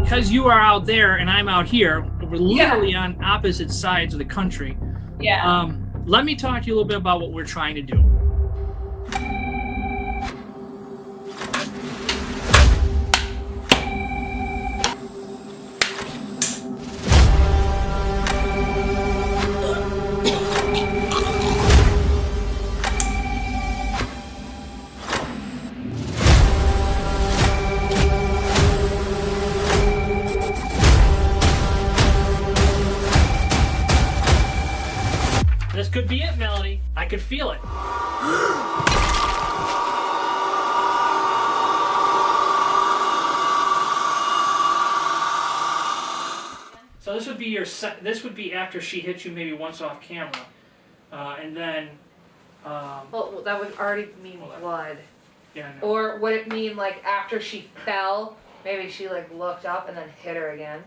because you are out there and I'm out here, we're literally on opposite sides of the country. Yeah. Let me talk to you a little bit about what we're trying to do. This could be it, Melody. I could feel it. So this would be this would be after she hit you maybe once off camera, and then. Well, that would already mean blood. Yeah. I know. Or would it mean like after she fell, maybe she like looked up and then hit her again?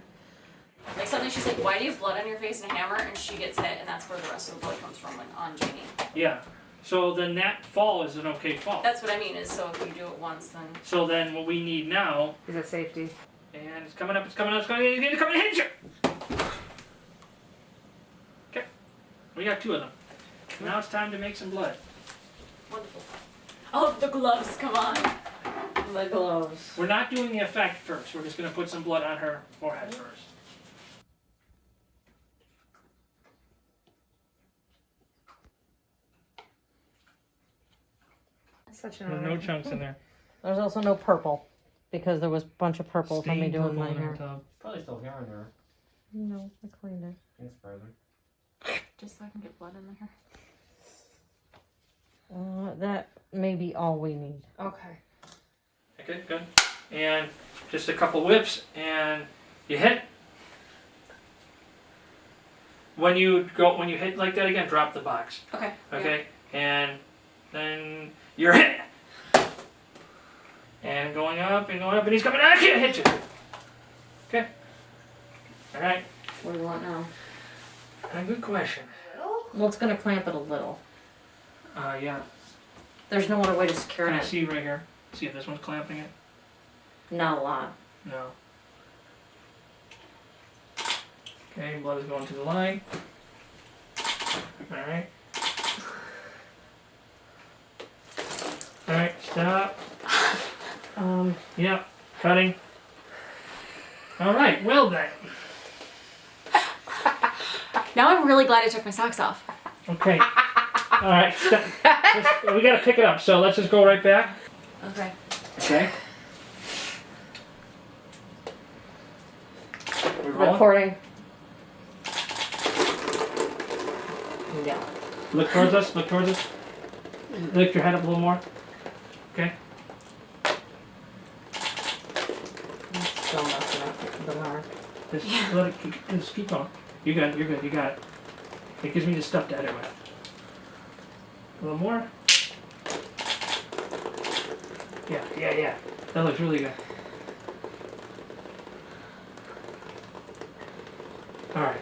Like something she's like, why do you have blood on your face and a hammer? And she gets hit, and that's where the rest of the blood comes from, like on Jeanne. Yeah. So then that fall is an okay fall. That's what I mean, is so if you do it once, then... So then what we need now... Is it safety? And it's coming up, it's coming up, it's coming up, it's coming to hit you! Okay. We got 2 of them. Now it's time to make some blood. Wonderful. Oh, the gloves, come on. The gloves. We're not doing the effect first. We're just going to put some blood on her forehead first. Such an There's no chunks in there. There's also no purple, because there was a bunch of purple from me Stained doing purple my in her hair. tub. Probably still hair in there. No, I cleaned it. Thanks, brother. Just so I can get blood in there. That may be all we need. Okay. Okay, good. And just a couple whips, and you hit. When you hit like that again, drop the box. Okay. Okay, and then you're hit. And going up, and he's coming. I can't hit you. Okay. All right. What do you want now? Good question. Well, it's gonna clamp it a little. Yeah. There's no other way to secure Can I it. see right here? See if this one's clamping it? Not a lot. No. Okay, blood is going to the line. Alright. Alright, stop. Yeah, cutting. Alright, well then. Now I'm really glad I took my socks off. Okay. Alright, we gotta pick it up, so let's just go right back. Okay. Okay. We rolling? Recording. Yeah. Look towards us, look towards us. Lift your head up a little more. Okay. Still messing up the mark. Just let it just keep going. You got it, you're good, you got it. It gives me the stuff to edit with. A little more. Yeah. That looks really good. Alright.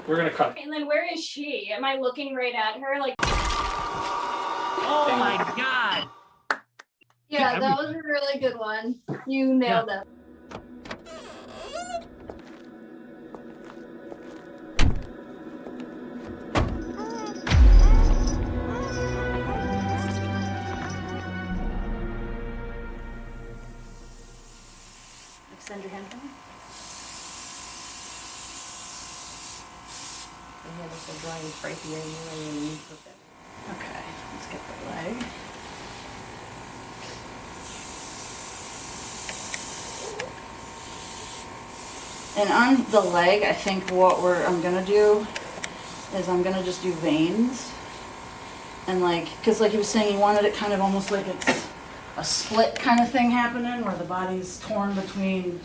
We're gonna cut. And then where is she? Am I looking right at her? Like. Oh my god! Yeah, that was a really good one. You nailed it. Extend your hand for me. Yeah, there's a drawing right here and you put it. Okay, let's get the leg. And on the leg, I think what I'm gonna do is I'm gonna just do veins. And cause like he was saying, he wanted it kind of almost like it's a split kind of thing happening where the body's torn between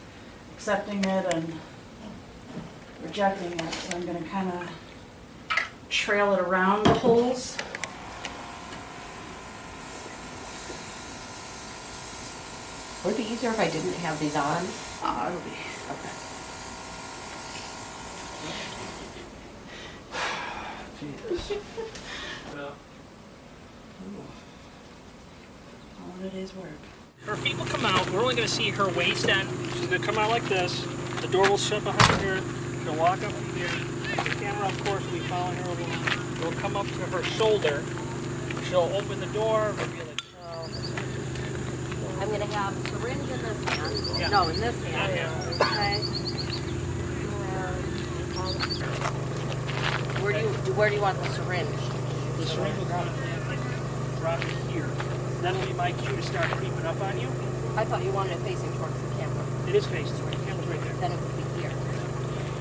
accepting it and rejecting it. So I'm gonna kind of trail it around the holes. Would it be easier if I didn't have these on? It'll be. Okay. Jesus. Well, All it is work. her feet will come out. We're only going to see her waist end. She's going to come out like this. The door will shut behind her. She'll walk up from here. The camera, of course, will be following her. It'll come up to her shoulder. She'll open the door, reveal a child. I'm going to have a syringe in this hand. Yeah. No, in this hand. Yeah. Okay. Where do you want the syringe? The syringe will drop it here. That'll be my cue to start creeping up on you. I thought you wanted it facing towards the camera. It is facing. The camera's right there. Then it would be here. It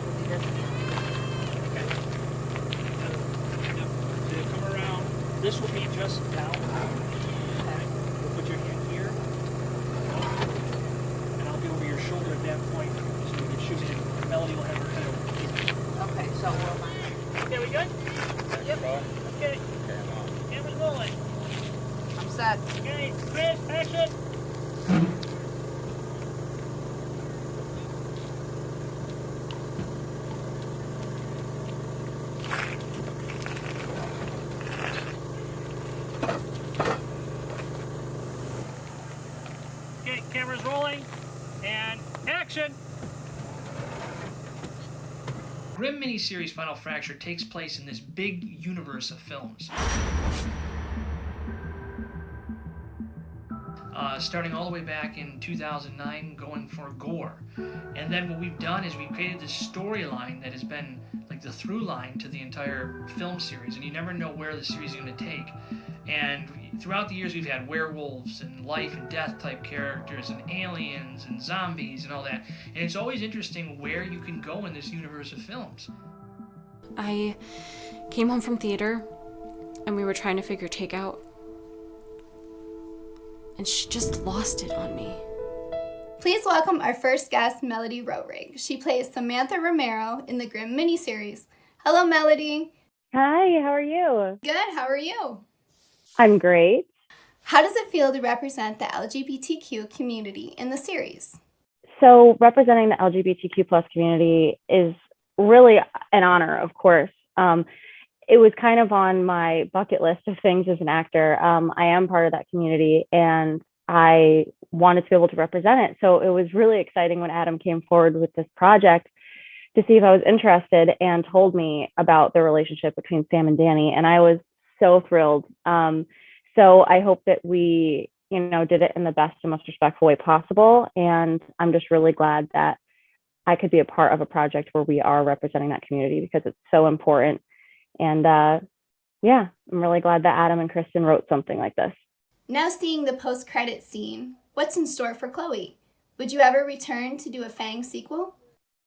would be this hand. Okay. Yep. So you come around. This will be just down. Okay. You'll put your hand here. And I'll be over your shoulder at that point so we can shoot it. Melody will have her head over here. Okay, so Okay, we good? Yep. Okay. Camera's rolling. I'm set. Okay, Chris, action! Okay, camera's rolling, and action! Grimm miniseries Final Fracture takes place in this big universe of films. Starting all the way back in 2009, going for gore. And then what we've done is we've created this storyline that has been like the through line to the entire film series, and you never know where the series is going to take. And throughout the years, we've had werewolves and life and death type characters and aliens and zombies and all that. And it's always interesting where you can go in this universe of films. I came home from theater and we were trying to figure takeout. And she just lost it on me. Please welcome our first guest, Melodie Roehrig. She plays Samantha Romero in the Grimm miniseries. Hello, Melodie. Hi, how are you? Good, how are you? I'm great. How does it feel to represent the LGBTQ community in the series? So representing the LGBTQ plus community is really an honor, of course. It was kind of on my bucket list of things as an actor. I am part of that community and I wanted to be able to represent it. So it was really exciting when Adam came forward with this project to see if I was interested and told me about the relationship between Sam and Danny. And I was so thrilled. So I hope that we, did it in the best and most respectful way possible. And I'm just really glad that I could be a part of a project where we are representing that community because it's so important. And I'm really glad that Adam and Kristin wrote something like this. Now seeing the post-credit scene, what's in store for Chloe? Would you ever return to do a Fang sequel?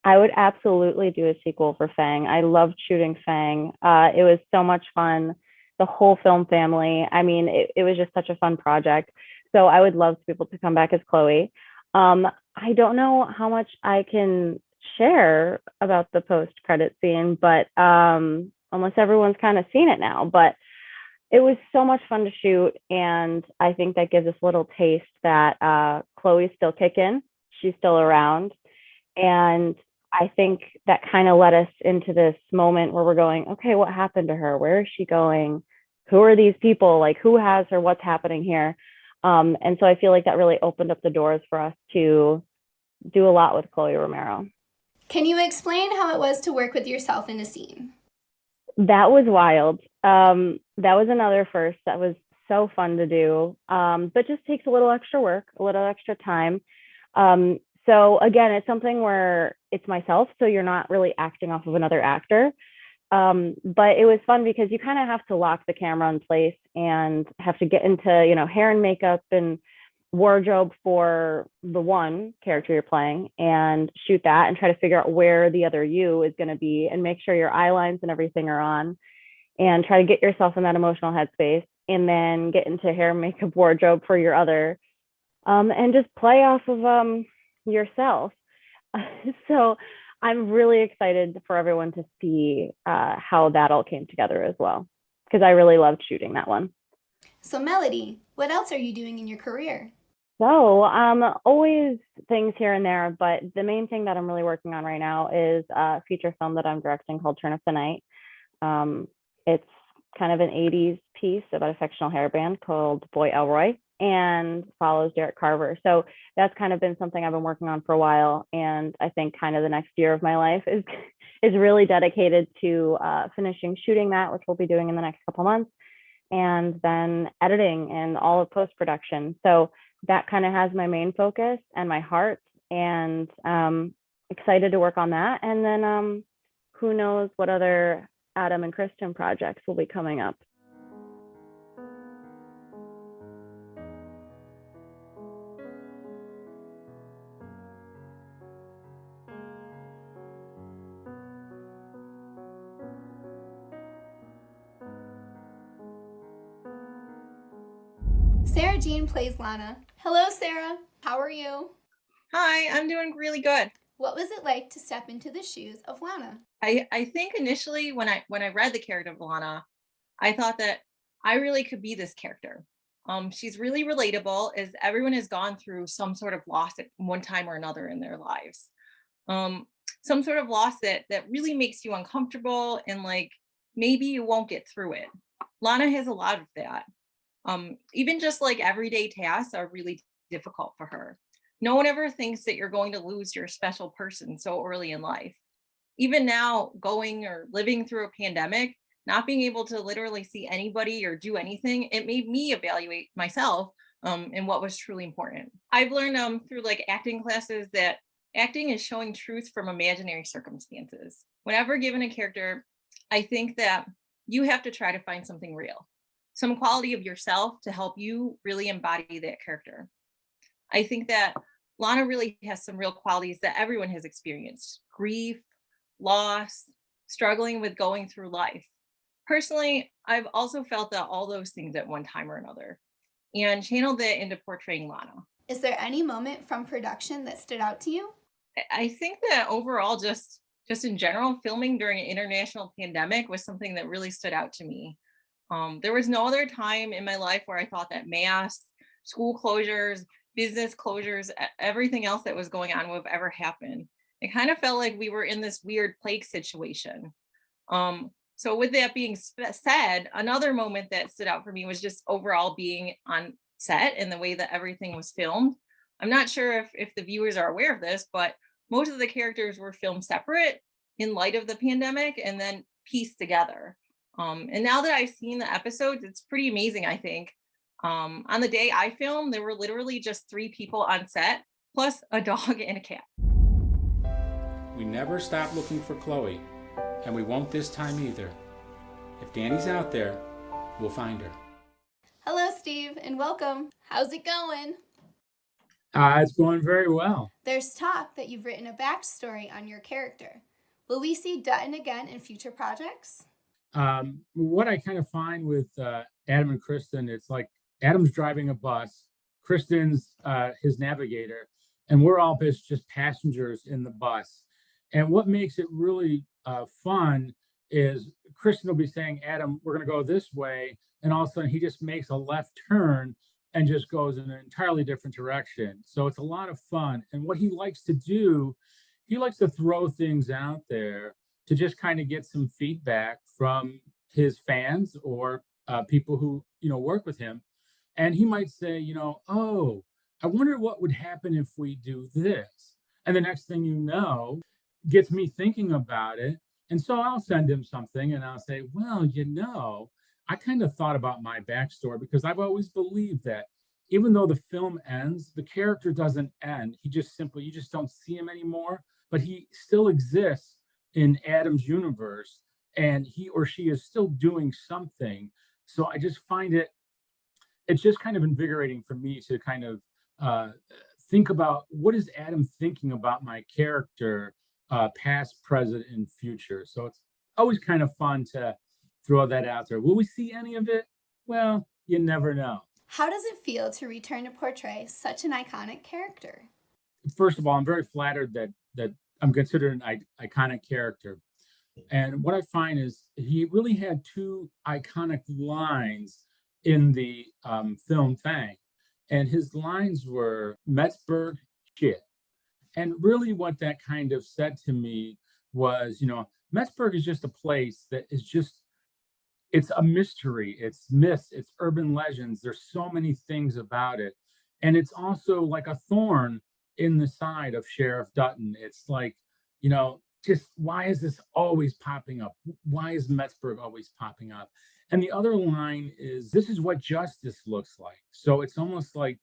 I would absolutely do a sequel for Fang. I loved shooting Fang. It was so much fun. The whole film family. I mean, it was just such a fun project. So I would love to be able to come back as Chloe. I don't know how much I can share about the post-credit scene, but almost everyone's kind of seen it now. But it was so much fun to shoot, and I think that gives us a little taste that Chloe's still kicking. She's still around. And I think that kind of led us into this moment where we're going, okay, what happened to her? Where is she going? Who are these people? Like, who has her? What's happening here? And so I feel like that really opened up the doors for us to do a lot with Chloe Romero. Can you explain how it was to work with yourself in a scene? That was wild. That was another first. That was so fun to do, but just takes a little extra work, a little extra time. So again, it's something where it's myself, so you're not really acting off of another actor. But it was fun because you kind of have to lock the camera in place and have to get into, hair and makeup and wardrobe for the one character you're playing and shoot that and try to figure out where the other you is going to be and make sure your eye lines and everything are on and try to get yourself in that emotional headspace and then get into hair and makeup wardrobe for your other and just play off of yourself. So I'm really excited for everyone to see how that all came together as well, because I really loved shooting that one. So Melodie, what else are you doing in your career? So always things here and there, but the main thing that I'm really working on right now is a feature film that I'm directing called Turn of the Night. It's kind of an 80s piece about a fictional hair band called Boy Elroy. and follows Derek Carver. So that's kind of been something I've been working on for a while. And I think kind of the next year of my life is really dedicated to finishing shooting that, which we'll be doing in the next couple months, and then editing and all of post-production. So that kind of has my main focus and my heart, and excited to work on that. And then who knows what other Adam and Kristin projects will be coming up. Sarah Jeanne plays Lana. Hello, Sarah. How are you? Hi, I'm doing really good. What was it like to step into the shoes of Lana? I think initially when I read the character of Lana, I thought that I really could be this character. She's really relatable, as everyone has gone through some sort of loss at one time or another in their lives. Some sort of loss that really makes you uncomfortable, and like maybe you won't get through it. Lana has a lot of that. Even just like everyday tasks are really difficult for her. No one ever thinks that you're going to lose your special person so early in life. Even now, going or living through a pandemic, not being able to literally see anybody or do anything, it made me evaluate myself and what was truly important. I've learned through like acting classes that acting is showing truth from imaginary circumstances. Whenever given a character, I think that you have to try to find something real, some quality of yourself to help you really embody that character. I think that Lana really has some real qualities that everyone has experienced: grief, loss, struggling with going through life. Personally, I've also felt that all those things at one time or another, and channeled that into portraying Lana. Is there any moment from production that stood out to you? I think that overall, just in general, filming during an international pandemic was something that really stood out to me. There was no other time in my life where I thought that masks, school closures, business closures, everything else that was going on would have ever happened. It kind of felt like we were in this weird plague situation. So with that being said, another moment that stood out for me was just overall being on set and the way that everything was filmed. I'm not sure if the viewers are aware of this, but most of the characters were filmed separate in light of the pandemic and then pieced together. And now that I've seen the episodes, it's pretty amazing, I think. On the day I filmed, there were literally just 3 people on set, plus a dog and a cat. We never stop looking for Chloe, and we won't this time either. If Danny's out there, we'll find her. Hello, Steve, and welcome. How's it going? It's going very well. There's talk that you've written a backstory on your character. Will we see Dutton again in future projects? What I kind of find with Adam and Kristin, it's like Adam's driving a bus, Kristin's his navigator, and we're all just passengers in the bus. And what makes it really fun is Kristin will be saying, Adam, we're going to go this way. And all of a sudden he just makes a left turn and just goes in an entirely different direction. So it's a lot of fun. And what he likes to do, he likes to throw things out there to just kind of get some feedback from his fans or people who, work with him. And he might say, oh, I wonder what would happen if we do this. And the next thing you know, gets me thinking about it. And so I'll send him something and I'll say, well, I kind of thought about my backstory, because I've always believed that even though the film ends, the character doesn't end. You just don't see him anymore, but he still exists in Adam's universe, and he or she is still doing something. So I just find it's just kind of invigorating for me to kind of think about, what is Adam thinking about my character, past, present, and future. So it's always kind of fun to throw that out there. Will we see any of it? Well, you never know. How does it feel to return to portray such an iconic character? First of all, I'm very flattered that I'm considered an iconic character. And what I find is he really had 2 iconic lines in the film Fang. And his lines were Metzberg, shit. And really what that kind of said to me was, Metzberg is just a place that is it's a mystery, it's myths, it's urban legends. There's so many things about it. And it's also like a thorn in the side of Sheriff Dutton. It's like, just why is this always popping up? Why is Metzberg always popping up? And the other line is, this is what justice looks like. So it's almost like,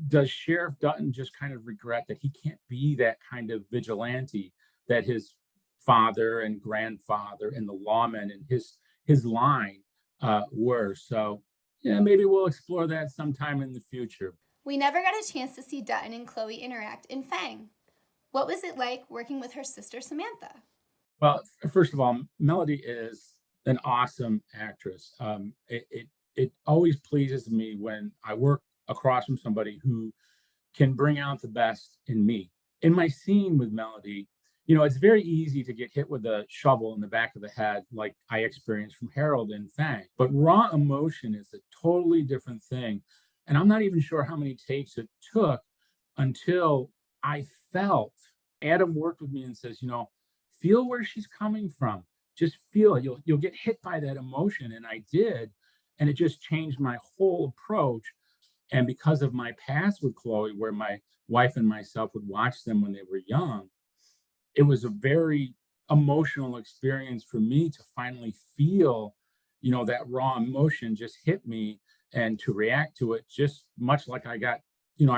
does Sheriff Dutton just kind of regret that he can't be that kind of vigilante that his father and grandfather and the lawmen and his line were? So yeah, maybe we'll explore that sometime in the future. We never got a chance to see Dutton and Chloe interact in Fang. What was it like working with her sister Samantha? Well, first of all, Melodie is an awesome actress. It always pleases me when I work across from somebody who can bring out the best in me. In my scene with Melodie, it's very easy to get hit with a shovel in the back of the head, like I experienced from Harold in Fang. But raw emotion is a totally different thing. And I'm not even sure how many takes it took until I felt. Adam worked with me and says, feel where she's coming from. Just feel it. You'll get hit by that emotion. And I did. And it just changed my whole approach. And because of my past with Chloe, where my wife and myself would watch them when they were young, it was a very emotional experience for me to finally feel, that raw emotion just hit me, and to react to it just much like I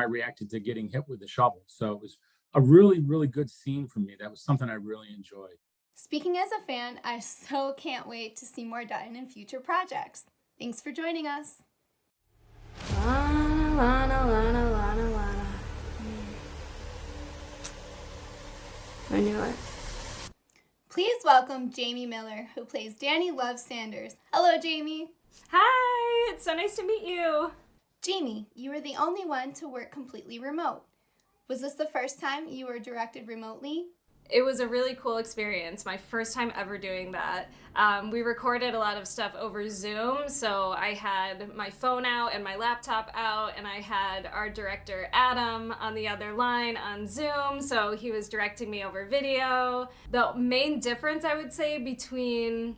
reacted to getting hit with the shovel. So it was a really, really good scene for me. That was something I really enjoyed. Speaking as a fan, I so can't wait to see more Dutton in future projects. Thanks for joining us. Lana, Lana, Lana, Lana, Lana. I knew it. Please welcome Jamie Miller, who plays Danny Love Sanders. Hello, Jamie. Hi, it's so nice to meet you. Jamie, you were the only one to work completely remote. Was this the first time you were directed remotely? It was a really cool experience, my first time ever doing that. We recorded a lot of stuff over Zoom, so I had my phone out and my laptop out, and I had our director Adam on the other line on Zoom, so he was directing me over video. The main difference, I would say, between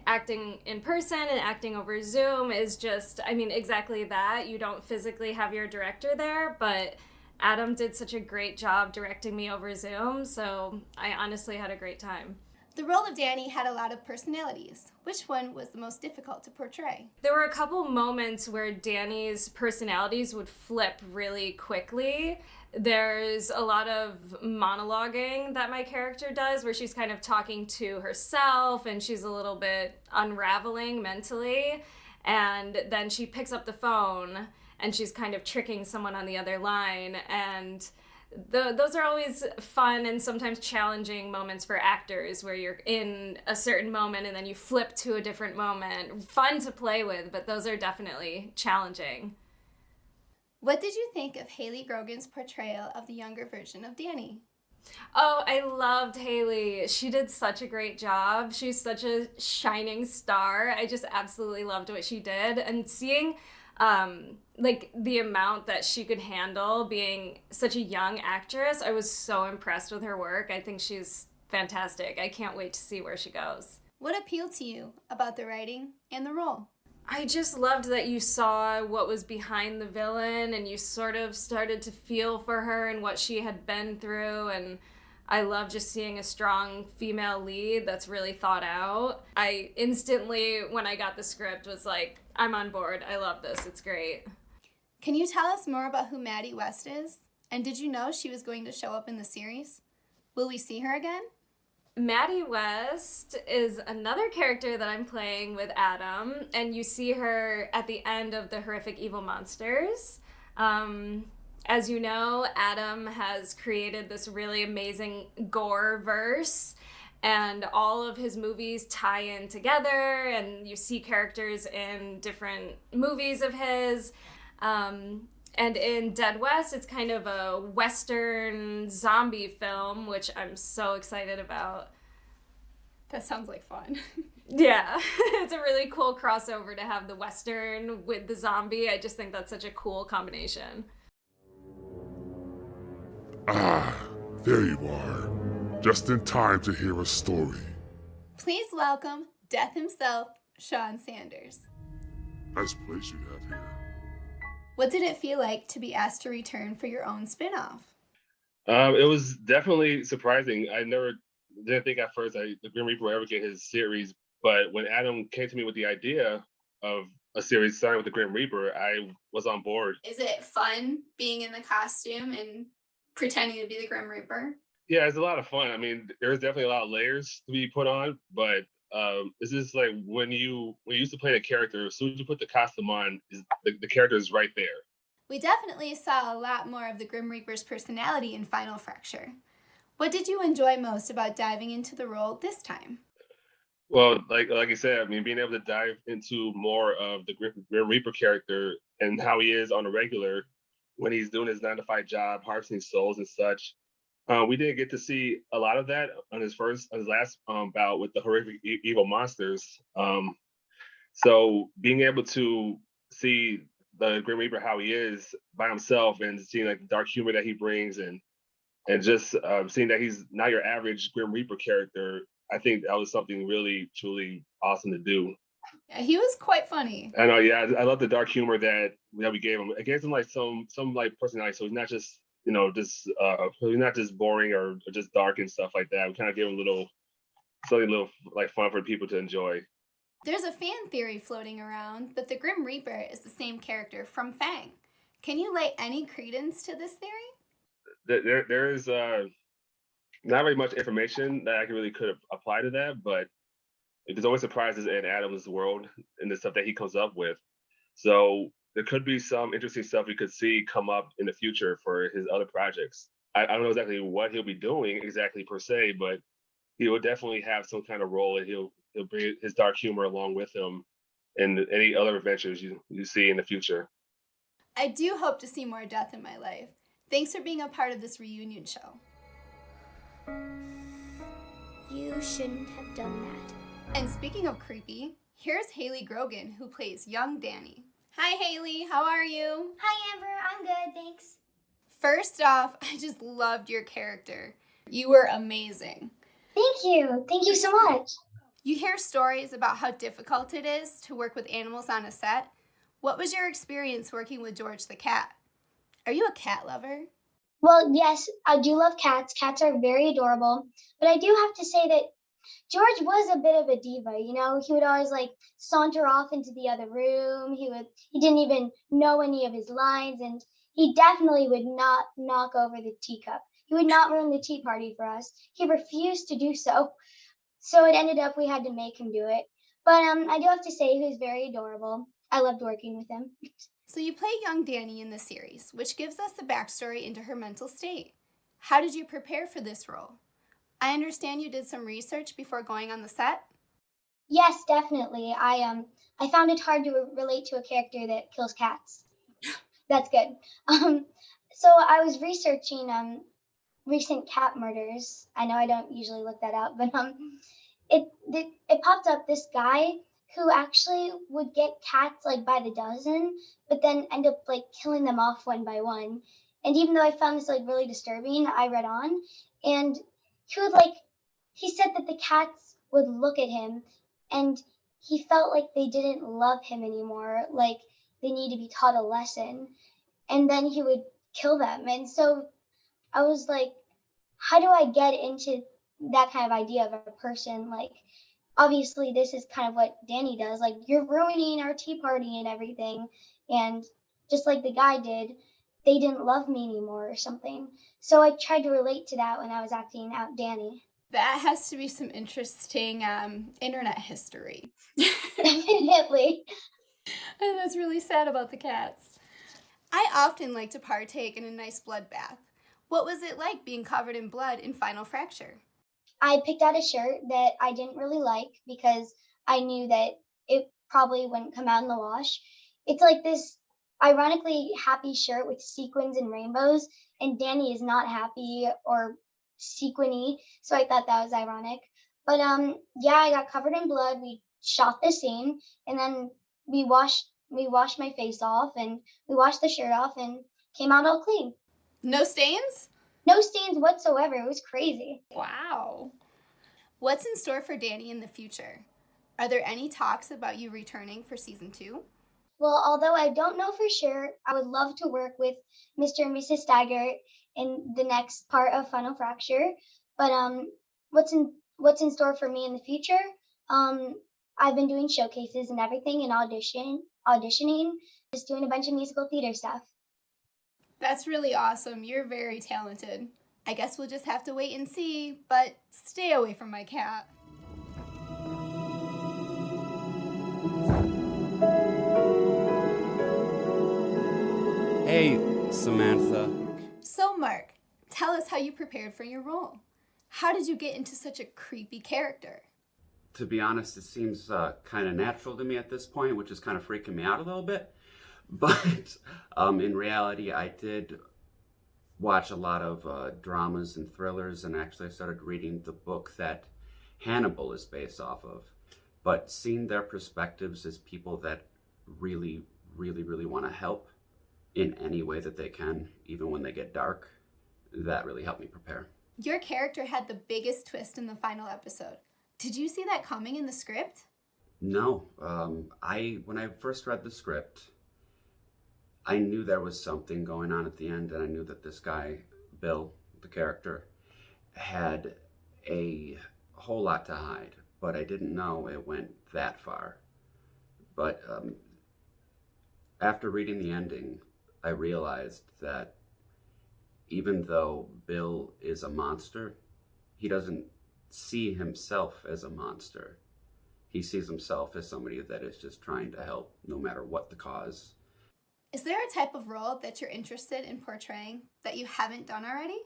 acting in person and acting over Zoom is just, exactly that. You don't physically have your director there, but Adam did such a great job directing me over Zoom, so I honestly had a great time. The role of Danny had a lot of personalities. Which one was the most difficult to portray? There were a couple moments where Danny's personalities would flip really quickly. There's a lot of monologuing that my character does, where she's kind of talking to herself and she's a little bit unraveling mentally, and then she picks up the phone and she's kind of tricking someone on the other line, and those are always fun and sometimes challenging moments for actors, where you're in a certain moment and then you flip to a different moment. Fun to play with, but those are definitely challenging. What did you think of Haley Grogan's portrayal of the younger version of Danny? Oh, I loved Haley. She did such a great job. She's such a shining star. I just absolutely loved what she did, and seeing the amount that she could handle being such a young actress, I was so impressed with her work. I think she's fantastic. I can't wait to see where she goes. What appealed to you about the writing and the role? I just loved that you saw what was behind the villain, and you sort of started to feel for her and what she had been through, and I love just seeing a strong female lead that's really thought out. I instantly, when I got the script, was like, I'm on board. I love this. It's great. Can you tell us more about who Maddie West is? And did you know she was going to show up in the series? Will we see her again? Maddie West is another character that I'm playing with Adam, and you see her at the end of the Horrific Evil Monsters. As you know, Adam has created this really amazing gore verse, and all of his movies tie in together, and you see characters in different movies of his. And in Dead West, it's kind of a Western zombie film, which I'm so excited about. That sounds like fun. Yeah, it's a really cool crossover to have the Western with the zombie. I just think that's such a cool combination. Ah, there you are. Just in time to hear a story. Please welcome Death himself, Sean Sanders. Nice place you have here. What did it feel like to be asked to return for your own spin-off? It was definitely surprising. I didn't think at first the Grim Reaper would ever get his series, but when Adam came to me with the idea of a series starting with the Grim Reaper, I was on board. Is it fun being in the costume and pretending to be the Grim Reaper? Yeah, it's a lot of fun. I mean, there's definitely a lot of layers to be put on, but it's just like when you used to play a character, as soon as you put the costume on, the character is right there. We definitely saw a lot more of the Grim Reaper's personality in Final Fracture. What did you enjoy most about diving into the role this time? Well, like I said, I mean, being able to dive into more of the Grim Reaper character and how he is on a regular when he's doing his 9-to-5 job, harvesting souls and such. We didn't get to see a lot of that on his last bout with the horrific evil monsters. So being able to see the Grim Reaper how he is by himself and seeing like the dark humor that he brings and just seeing that he's not your average Grim Reaper character, I think that was something really truly awesome to do. Yeah, he was quite funny. I know, yeah, I love the dark humor that we gave him. It gave him like some like personality, so he's not just he's not just boring or just dark and stuff like that. We kind of give him something a little like fun for people to enjoy. There's a fan theory floating around that the Grim Reaper is the same character from Fang. Can you lay any credence to this theory? There is not very much information that I could apply to that, but there's always surprises in Adam's world and the stuff that he comes up with. So there could be some interesting stuff we could see come up in the future for his other projects. I don't know exactly what he'll be doing exactly per se, but he will definitely have some kind of role, and he'll bring his dark humor along with him in any other adventures you see in the future. I do hope to see more death in my life. Thanks for being a part of this reunion show. You shouldn't have done that. And speaking of creepy, here's Haley Grogan, who plays young Danny. Hi, Haley. How are you? Hi, Amber. I'm good, thanks. First off, I just loved your character. You were amazing. Thank you. Thank you so much. You hear stories about how difficult it is to work with animals on a set. What was your experience working with George the cat? Are you a cat lover? Well, yes, I do love cats. Cats are very adorable. But I do have to say that George was a bit of a diva, you know? He would always like saunter off into the other room. He didn't even know any of his lines, and he definitely would not knock over the teacup. He would not ruin the tea party for us. He refused to do so. So it ended up we had to make him do it. But I do have to say he was very adorable. I loved working with him. So you play young Danny in the series, which gives us the backstory into her mental state. How did you prepare for this role? I understand you did some research before going on the set? Yes, definitely. I found it hard to relate to a character that kills cats. That's good. So I was researching recent cat murders. I know I don't usually look that up, but it popped up this guy who actually would get cats like by the dozen, but then end up like killing them off one by one. And even though I found this like really disturbing, I read on, and he said that the cats would look at him and he felt like they didn't love him anymore, like they need to be taught a lesson, and then he would kill them. And so I was like, how do I get into that kind of idea of a person? Like, obviously this is kind of what Danny does, like you're ruining our tea party and everything, and just like the guy did, they didn't love me anymore or something. So I tried to relate to that when I was acting out Danny. That has to be some interesting internet history. Definitely. And that's really sad about the cats. I often like to partake in a nice bloodbath. What was it like being covered in blood in Final Fracture? I picked out a shirt that I didn't really like because I knew that it probably wouldn't come out in the wash. It's like this ironically happy shirt with sequins and rainbows, and Danny is not happy or sequiny, so I thought that was ironic. But yeah, I got covered in blood. We shot the scene, and then we washed my face off, and we washed the shirt off, and came out all clean. No stains? No stains whatsoever. It was crazy. Wow. What's in store for Danny in the future? Are there any talks about you returning for season 2? Well, although I don't know for sure, I would love to work with Mr. and Mrs. Steigert in the next part of Final Fracture. But what's in store for me in the future? I've been doing showcases and everything and auditioning, just doing a bunch of musical theater stuff. That's really awesome. You're very talented. I guess we'll just have to wait and see, but stay away from my cat. Hey, Samantha. So, Mark, tell us how you prepared for your role. How did you get into such a creepy character? To be honest, it seems kind of natural to me at this point, which is kind of freaking me out a little bit. But in reality, I did watch a lot of dramas and thrillers, and actually I started reading the book that Hannibal is based off of. But seeing their perspectives as people that really, really, really want to help in any way that they can, even when they get dark, that really helped me prepare. Your character had the biggest twist in the final episode. Did you see that coming in the script? No. When I first read the script, I knew there was something going on at the end, and I knew that this guy, Bill, the character, had a whole lot to hide, but I didn't know it went that far. But after reading the ending, I realized that even though Bill is a monster, he doesn't see himself as a monster. He sees himself as somebody that is just trying to help, no matter what the cause. Is there a type of role that you're interested in portraying that you haven't done already?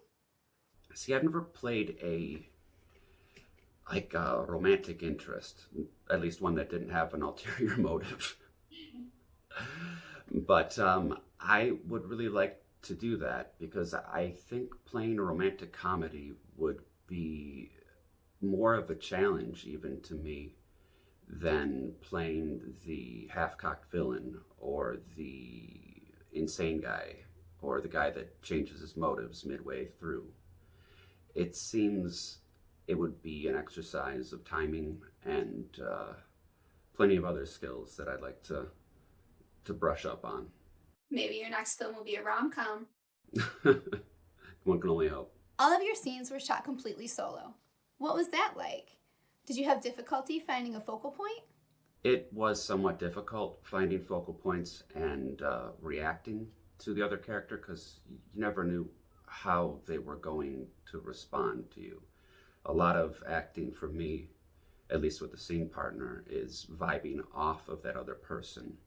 See, I've never played a romantic interest, at least one that didn't have an ulterior motive. But I would really like to do that, because I think playing a romantic comedy would be more of a challenge even to me than playing the half-cocked villain or the insane guy or the guy that changes his motives midway through. It seems it would be an exercise of timing and plenty of other skills that I'd like to brush up on. Maybe your next film will be a rom-com. One can only hope. All of your scenes were shot completely solo. What was that like? Did you have difficulty finding a focal point? It was somewhat difficult finding focal points and reacting to the other character, because you never knew how they were going to respond to you. A lot of acting for me, at least with the scene partner, is vibing off of that other person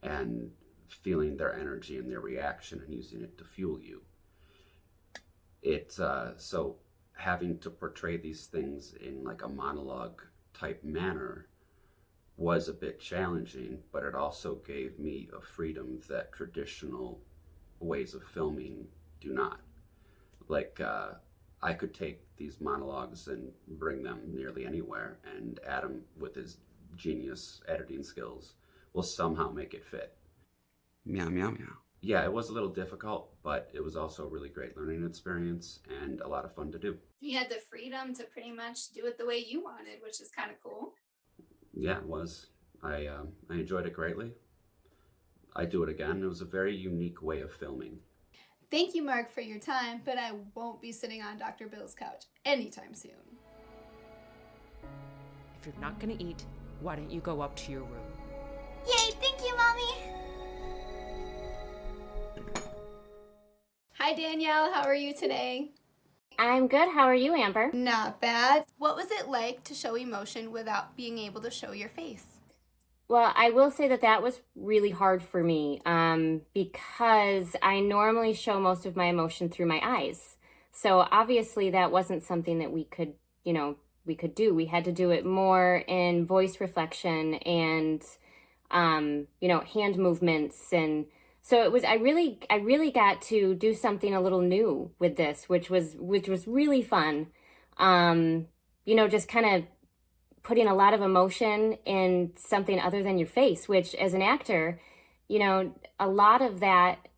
and feeling their energy and their reaction and using it to fuel you. So having to portray these things in like a monologue type manner was a bit challenging, but it also gave me a freedom that traditional ways of filming do not. Like, I could take these monologues and bring them nearly anywhere, and Adam, with his genius editing skills, will somehow make it fit. Meow, meow, meow. Yeah, it was a little difficult, but it was also a really great learning experience and a lot of fun to do. You had the freedom to pretty much do it the way you wanted, which is kind of cool. Yeah, it was. I enjoyed it greatly. I'd do it again. It was a very unique way of filming. Thank you, Mark, for your time, but I won't be sitting on Dr. Bill's couch anytime soon. If you're not gonna eat, why don't you go up to your room? Yay, thank you, Mommy! Hi, Danielle. How are you today? I'm good. How are you, Amber? Not bad. What was it like to show emotion without being able to show your face? Well, I will say that was really hard for me because I normally show most of my emotion through my eyes. So obviously that wasn't something that we could do. We had to do it more in voice reflection and, hand movements. And so it was, I really got to do something a little new with this, which was really fun. Just kind of putting a lot of emotion in something other than your face, which as an actor, a lot of that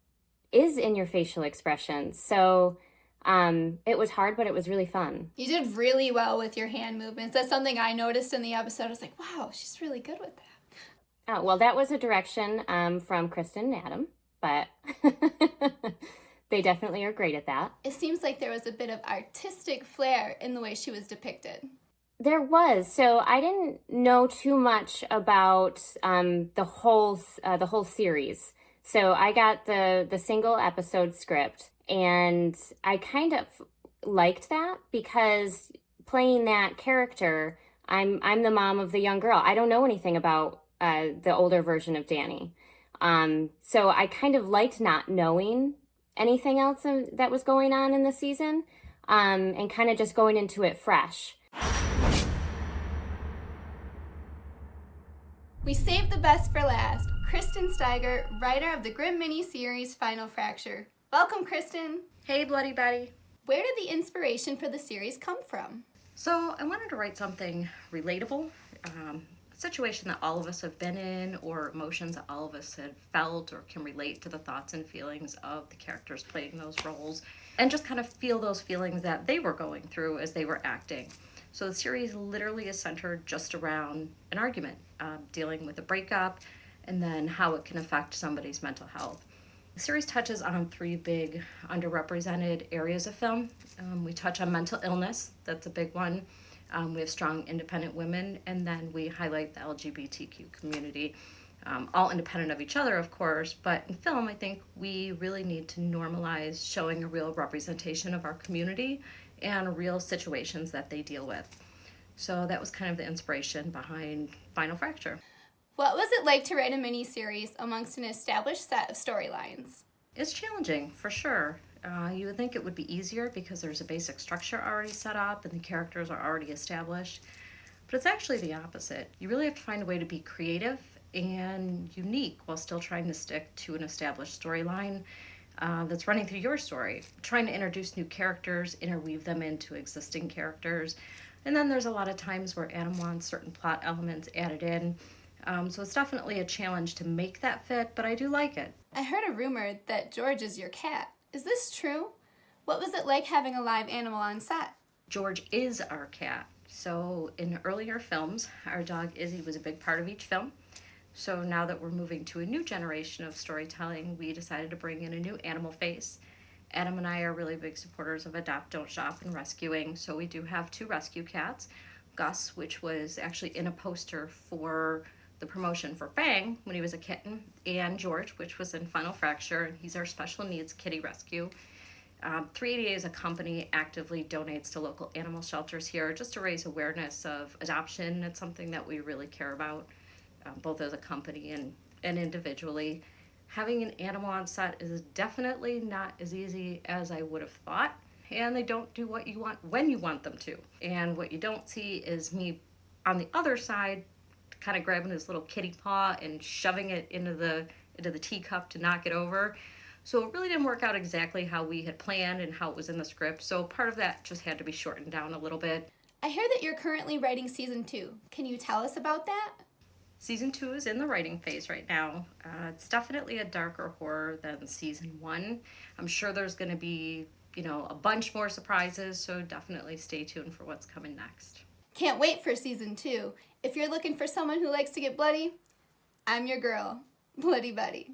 is in your facial expressions. So It was hard, but it was really fun. You did really well with your hand movements. That's something I noticed in the episode. I was like, wow, she's really good with that. Oh, well, that was a direction from Kristin and Adam, but they definitely are great at that. It seems like there was a bit of artistic flair in the way she was depicted. There was. So I didn't know too much about the whole series. So I got the single episode script, and I kind of liked that because playing that character, I'm the mom of the young girl. I don't know anything about the older version of Danny. So I kind of liked not knowing anything else that was going on in the season, and kind of just going into it fresh. We saved the best for last. Kristin Steigert, writer of the Grimm miniseries Final Fracture. Welcome, Kristin. Hey, Bloody Betty. Where did the inspiration for the series come from? So I wanted to write something relatable, a situation that all of us have been in, or emotions that all of us have felt or can relate to the thoughts and feelings of the characters playing those roles, and just kind of feel those feelings that they were going through as they were acting. So the series literally is centered just around an argument, dealing with a breakup, and then how it can affect somebody's mental health. The series touches on 3 big underrepresented areas of film. We touch on mental illness, that's a big one. We have strong independent women, and then we highlight the LGBTQ community, all independent of each other, of course, but in film, I think we really need to normalize showing a real representation of our community and real situations that they deal with. So that was kind of the inspiration behind Final Fracture. What was it like to write a mini-series amongst an established set of storylines? It's challenging, for sure. You would think it would be easier because there's a basic structure already set up and the characters are already established, but it's actually the opposite. You really have to find a way to be creative and unique while still trying to stick to an established storyline that's running through your story, trying to introduce new characters, interweave them into existing characters. And then there's a lot of times where Adam wants certain plot elements added in. So it's definitely a challenge to make that fit, but I do like it. I heard a rumor that George is your cat. Is this true? What was it like having a live animal on set? George is our cat. So in earlier films, our dog Izzy was a big part of each film. So now that we're moving to a new generation of storytelling, we decided to bring in a new animal face. Adam and I are really big supporters of adopt, don't shop, and rescuing. So we do have 2 rescue cats. Gus, which was actually in a poster for the promotion for Fang when he was a kitten, and George, which was in Final Fracture, and he's our special needs kitty rescue. 388 as a company actively donates to local animal shelters here just to raise awareness of adoption. It's something that we really care about, both as a company and individually. Having an animal on set is definitely not as easy as I would have thought, and they don't do what you want when you want them to. And what you don't see is me on the other side kind of grabbing his little kitty paw and shoving it into the teacup to knock it over. So it really didn't work out exactly how we had planned and how it was in the script. So part of that just had to be shortened down a little bit. I hear that you're currently writing season 2. Can you tell us about that? Season 2 is in the writing phase right now. It's definitely a darker horror than season 1. I'm sure there's going to be, a bunch more surprises, so definitely stay tuned for what's coming next. Can't wait for season 2. If you're looking for someone who likes to get bloody, I'm your girl, Bloody Betty.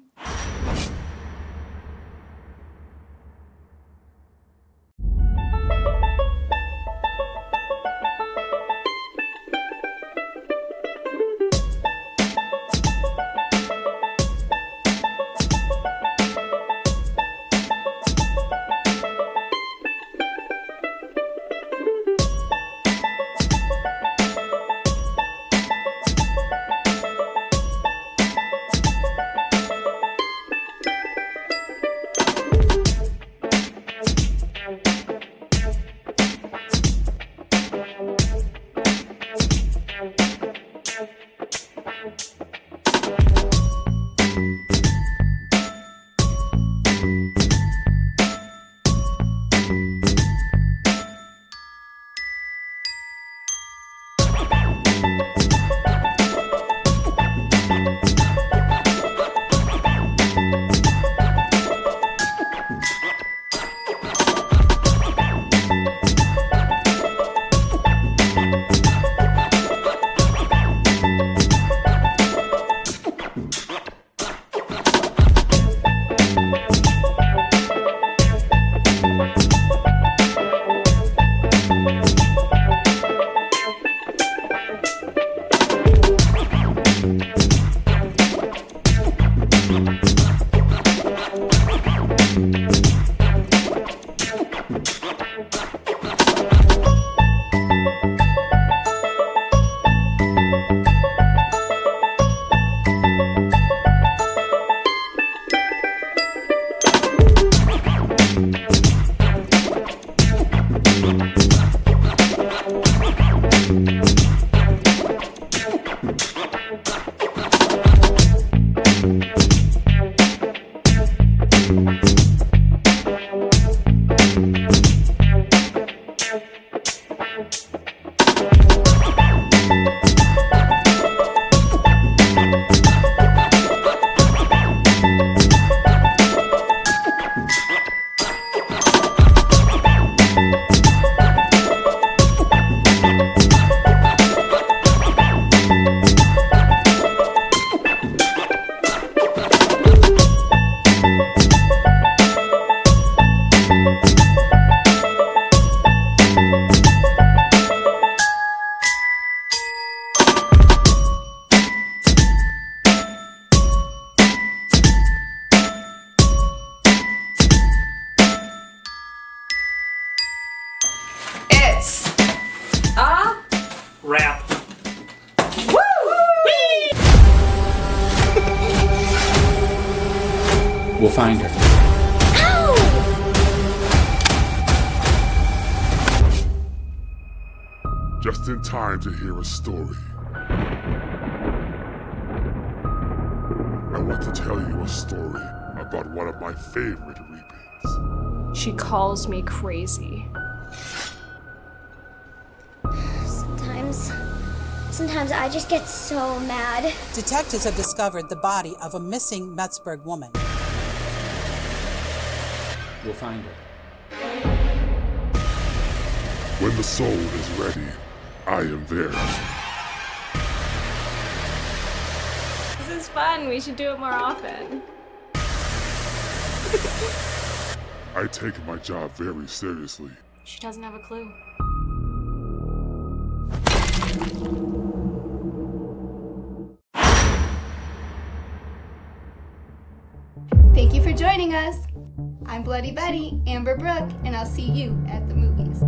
It's a Rap. We'll find her. Just in time to hear a story. I want to tell you a story about one of my favorite reapings. She calls me crazy. Sometimes I just get so mad. Detectives have discovered the body of a missing Metzberg woman. We'll find her. When the soul is ready, I am there. This is fun. We should do it more often. I take my job very seriously. She doesn't have a clue. Thank you for joining us. I'm Bloody Betty Amber Brooke, and I'll see you at the movies.